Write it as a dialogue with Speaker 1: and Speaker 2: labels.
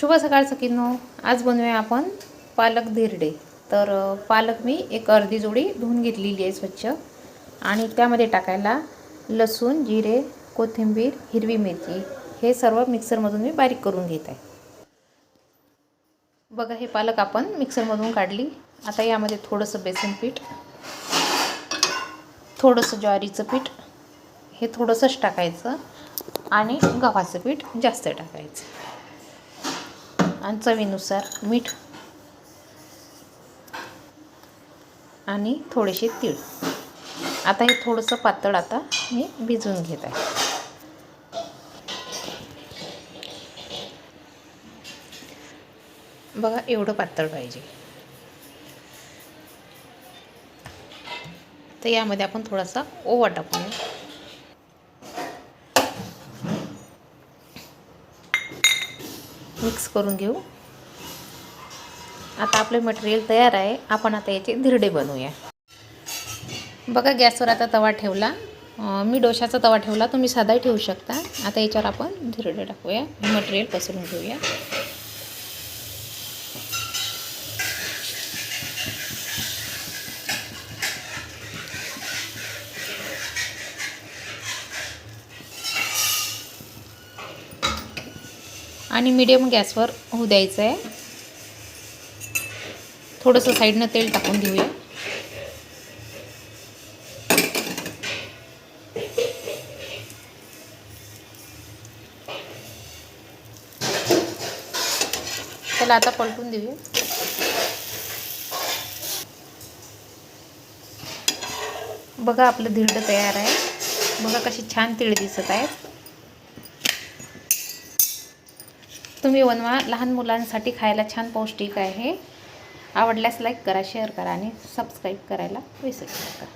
Speaker 1: शुभ सकाळ सखींनो, आज बनवूया आपण पालक धिरडे। तर पालक मी एक अर्धी जोडी धुवून घेतलेली आहे स्वच्छ आणि त्यामध्ये टाकायला लसूण, जिरे, कोथिंबीर, हिरवी मिरची हे सर्व मिक्सरमधून मी बारीक करून घेत आहे। बघा, हे पालक आपण मिक्सरमधून काढली। आता यामध्ये थोडंसं बेसन पीठ, थोडंसं ज्वारीचं पीठ हे थोडंसंच टाकायचं आणि गव्हाचं पीठ जास्त टाकायचं आणि चवीनुसार मीठ आणि थोडेसे तीळ। आता हे थोडंसं पातळ आता मी भिजवून घेत आहे। बघा, एवढं पातळ पाहिजे। तर यामध्ये आपण थोडासा ओवा टाकूया। मिक्स करून घेऊ। आता आपले मटेरियल तयार आहे। आपण आता याचे धिरडे बनवूया। बघा, गॅसवर आता तवा ठेवला। मी डोशाचा तवा ठेवला, तुम्ही साधाही ठेवू शकता। आता याच्यावर आपण धिरडे टाकूया। मटेरियल पसरून घेऊया। आणि मीडियम गॅसवर होऊ द्यायचं आहे। थोडंसं साईडनं तेल टाकून घेऊया। त्याला आता पलटून देऊया। बघा, आपलं धिरडं तयार आहे। बघा कशी छान तीळ दिसत आहेत। तुम्ही बनवा, लहान मुलांसाठी खायला छान पौष्टिक आहे। आवडल्यास लाईक करा, शेअर करा आणि सबस्क्राईब करायला विसरू नका।